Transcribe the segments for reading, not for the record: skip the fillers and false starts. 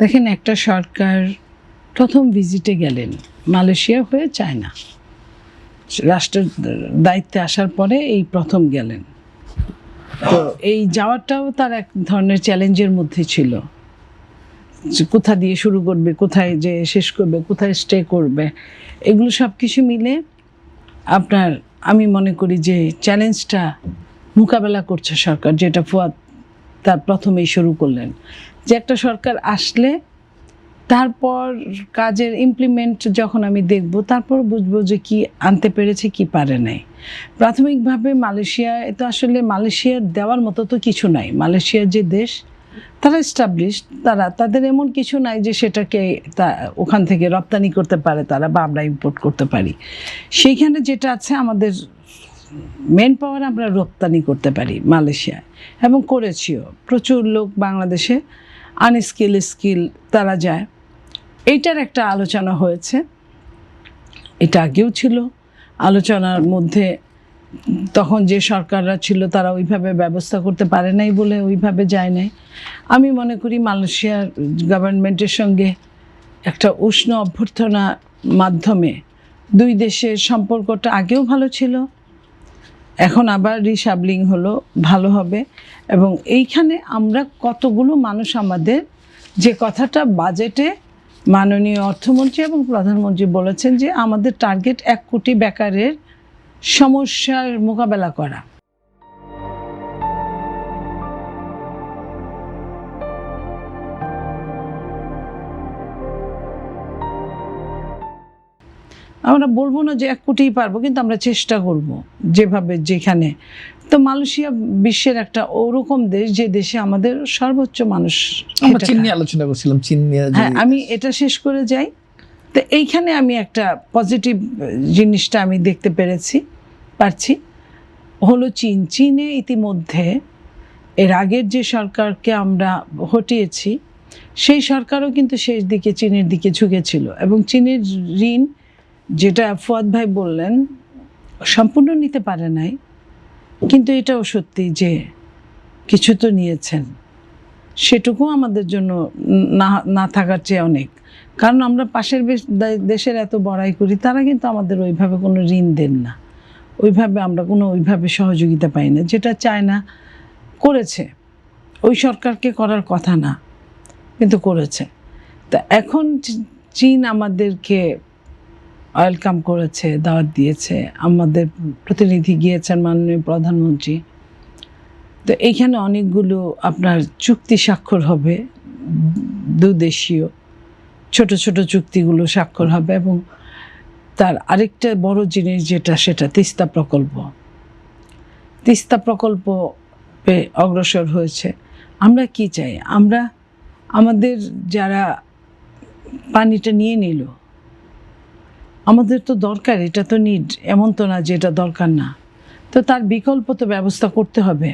দেখেন, একটা সরকার প্রথম ভিজিটে গেলেন মালয়েশিয়া হয়ে চায়না, রাষ্ট্রের দায়িত্বে আসার পরে এই প্রথম গেলেন। তো এই যাওয়াটাও তার এক ধরনের চ্যালেঞ্জের মধ্যে ছিল, কোথা দিয়ে শুরু করবে, কোথায় যে শেষ করবে, কোথায় স্টে করবে, এগুলো সব কিছু মিলে আপনার আমি মনে করি যে চ্যালেঞ্জটা মোকাবেলা করছে সরকার, যেটা ফুয়াদ তার প্রথমেই শুরু করলেন, যে একটা সরকার আসলে তারপর কাজের ইমপ্লিমেন্ট যখন আমি দেখব তারপর বুঝবো যে কি আনতে পেরেছে কি পারে নাই। প্রাথমিকভাবে মালয়েশিয়া তো আসলে মালয়েশিয়ার দেওয়ার মতো তো কিছু নাই। মালয়েশিয়ার যে দেশ, তারা এস্টাবলিশড, তাদের এমন কিছু নাই যে সেটাকে ওখান থেকে রপ্তানি করতে পারে তারা, বা আমরা ইম্পোর্ট করতে পারি। সেইখানে যেটা আছে আমাদের মেন পাওয়ার, আমরা রপ্তানি করতে পারি মালয়েশিয়ায়, এবং করেছিও। প্রচুর লোক বাংলাদেশে স্কিল তারা যায়। এইটার একটা আলোচনা হয়েছে, এটা আগেও ছিল আলোচনার মধ্যে। তখন যে সরকাররা ছিল তারা ওইভাবে ব্যবস্থা করতে পারে নাই বলে ওইভাবে যায় নাই। আমি মনে করি মালয়েশিয়ার গভর্নমেন্টের সঙ্গে একটা উষ্ণ অভ্যর্থনার মাধ্যমে দুই দেশের সম্পর্কটা আগেও ভালো ছিল, এখন আবার রিশাবলিং হলো, ভালো হবে। এবং এইখানে আমরা কতগুলো মানুষ, আমাদের যে কথাটা বাজেটে মাননীয় অর্থমন্ত্রী এবং প্রধানমন্ত্রী বলেছেন যে আমাদের টার্গেট 1 কোটি বেকারের সমস্যার মোকাবেলা করা। আমরা বলবো না যে 1 কোটিই পারবো, কিন্তু আমরা চেষ্টা করব যেভাবে যেখানে। তো মালয়েশিয়া বিশ্বের একটা ওরকম দেশ, যে দেশে আমাদের সর্বোচ্চ মানুষ। আমরা চীন নিয়ে আলোচনা করছিলাম, চীন নিয়ে। হ্যাঁ, আমি এটা শেষ করে যাই। তো এইখানে আমি একটা পজিটিভ জিনিসটা আমি দেখতে পারছি হলো চীনে ইতিমধ্যে এর আগের যে সরকারকে আমরা হটিয়েছি, সেই সরকারও কিন্তু শেষ দিকে চীনের দিকে ঝুঁকেছিল, এবং চীনের ঋণ, যেটা ফুয়াদ ভাই বললেন, সম্পূর্ণ নিতে পারে নাই, কিন্তু এটাও সত্যি যে কিছু তো নিয়েছেন। সেটুকু আমাদের জন্য না থাকার চেয়ে অনেক। কারণ আমরা পাশের দেশের এত বড়াই করি, তারা কিন্তু আমাদের ওইভাবে কোনো ঋণ দেন না, ওইভাবে আমরা কোনো ওইভাবে সহযোগিতা পাই না। যেটা চায়না করেছে, ওই সরকারকে করার কথা না, কিন্তু করেছে। তা এখন চীন আমাদেরকে ওয়েলকাম করেছে, দাওয়াত দিয়েছে, আমাদের প্রতিনিধি গিয়েছেন, মাননীয় প্রধানমন্ত্রী। তো এইখানে অনেকগুলো আপনার চুক্তি স্বাক্ষর হবে, দুদেশীয় ছোট ছোট চুক্তিগুলো স্বাক্ষর হবে। এবং তার আরেকটা বড় জিনিস যেটা, সেটা তিস্তা প্রকল্পে অগ্রসর হয়েছে। আমরা কি চাই? আমরা আমাদের যারা পানিটা নিয়ে নিল, আমাদের তো দরকার, এটা তো নিড, এমন তো না যে এটা দরকার না। তো তার বিকল্প তো ব্যবস্থা করতে হবে।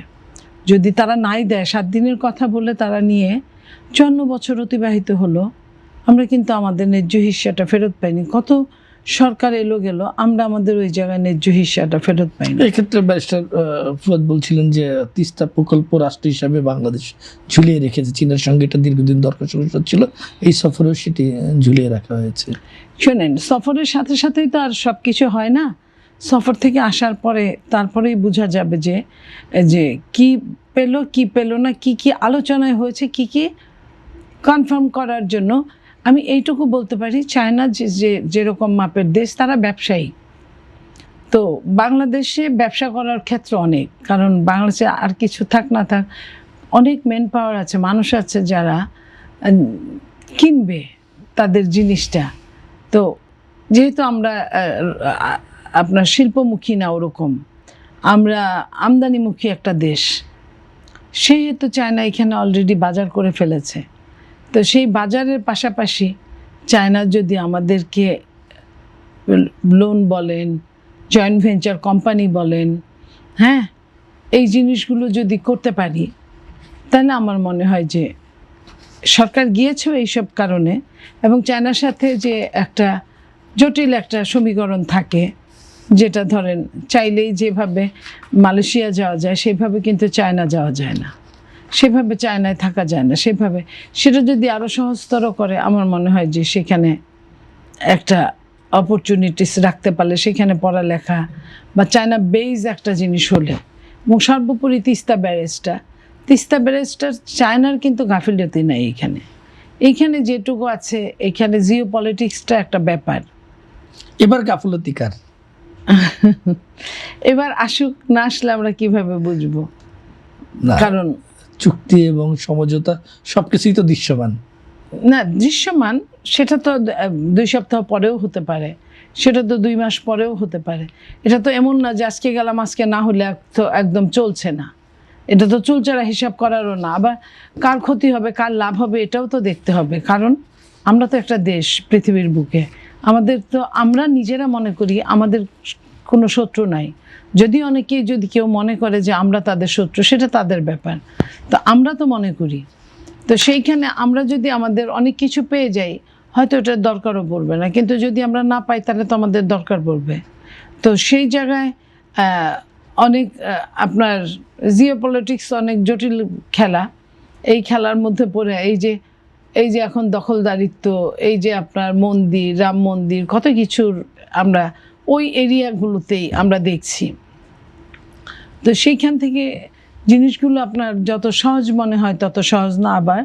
যদি তারা নাই দেয়, 7 দিনের কথা বলে তারা নিয়ে 54 বছর অতিবাহিত হলো, আমরা কিন্তু আমাদের ন্যায্য হিস্সাটা ফেরত পাইনি। কত সরকার এলো গেল, আমরা আমাদের ওই জায়গায় ন্যায্য হিস্সাটা ফেরত পাইনি। এক্ষেত্রে ব্যারিস্টার ফুয়াদ বলছিলেন যে তিস্তা প্রকল্প রাষ্ট্র হিসাবে বাংলাদেশ ঝুলিয়ে রেখেছে, চীনের সঙ্গে এটা দীর্ঘদিন দরকার ছিল, এই সফরেও সেটি ঝুলিয়ে রাখা হয়েছে। শোনেন, সফরের সাথে সাথেই তো আর সব কিছু হয় না। সফর থেকে আসার পরে তারপরেই বোঝা যাবে যে কি পেলো না, কি আলোচনায় হয়েছে, কি কনফার্ম করার জন্য। আমি এইটুকু বলতে পারি, চায়না যেরকম মাপের দেশ, তারা ব্যবসায়ী। তো বাংলাদেশে ব্যবসা করার ক্ষেত্র অনেক, কারণ বাংলাদেশে আর কিছু থাক না থাক, অনেক ম্যান পাওয়ার আছে, মানুষ আছে যারা কিনবে তাদের জিনিসটা। তো যেহেতু আমরা আপনার শিল্পমুখী না, ওরকম আমরা আমদানিমুখী একটা দেশ, সেহেতু চায়না এখানে অলরেডি বাজার করে ফেলেছে। তো সেই বাজারের পাশাপাশি চায়না যদি আমাদেরকে লোন বলেন, জয়েন্ট ভেঞ্চার কোম্পানি বলেন, হ্যাঁ, এই জিনিসগুলো যদি করতে পারি, তাহলে আমার মনে হয় যে সরকার গিয়েছেও এইসব কারণে। এবং চায়নার সাথে যে একটা জটিল একটা সমীকরণ থাকে, যেটা ধরেন চাইলেই যেভাবে মালয়েশিয়া যাওয়া যায়, সেইভাবে কিন্তু চায়না যাওয়া যায় না। সেভাবে চায়নায় থাকা যায় না। সেটা যদি আরো সহজতর করে, আমার মনে হয় যে সেখানে একটা অপরচুনিটিস রাখতে পারলে, সেখানে পড়ালেখা বা চায়না বেজ একটা জিনিস হলে, এবং সর্বোপরি তিস্তা ব্যারেজটা চায়নার কিন্তু গাফিলতি নাই এইখানে যেটুকু আছে, এখানে জিও পলিটিক্সটা একটা ব্যাপার। এবার গাফলতি কার? এবার আসুক, না আসলে আমরা কিভাবে বুঝবো? না, কারণ চুক্তি এবং সমঝোতা সবকিছুই তো দৃশ্যমান। না, দৃশ্যমান সেটা তো 2 সপ্তাহ পরেও হতে পারে, সেটা তো 2 মাস পরেও হতে পারে। এটা তো এমন না যে আজকে গেলাম, আজকে না হলে তো একদম চলছে না। এটা তো চুলচারা হিসাব করারও না। আবার কার ক্ষতি হবে, কার লাভ হবে, এটাও তো দেখতে হবে। কারণ আমরা তো একটা দেশ পৃথিবীর বুকে, আমরা নিজেরা মনে করি আমাদের কোনো শত্রু নাই। যদি কেউ মনে করে যে আমরা তাদের শত্রু, সেটা তাদের ব্যাপার। তো আমরা তো মনে করি, তো সেইখানে আমরা যদি আমাদের অনেক কিছু পেয়ে যাই, হয়তো এটার দরকারও পড়বে না, কিন্তু যদি আমরা না পাই তাহলে তো আমাদের দরকার পড়বে। তো সেই জায়গায় অনেক আপনার জিও পলিটিক্স অনেক জটিল খেলা। এই খেলার মধ্যে পড়ে এই যে এখন দখলদারিত্ব, এই যে আপনার মন্দির, রাম মন্দির, কত কিছুর আমরা ওই এরিয়াগুলোতেই আমরা দেখছি। তো সেইখান থেকে জিনিসগুলো আপনার যত সহজ মনে হয় তত সহজ না, আবার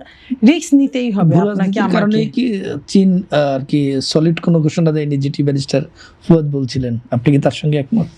রিস্ক নিতেই হবে আপনাকে। কারণে কি চীন আর কি সলিড কোনো ঘোষণা দেয়নি, যেটি ব্যারিস্টার ফুয়াদ বলছিলেন, আপনি কি তার সঙ্গে একমত?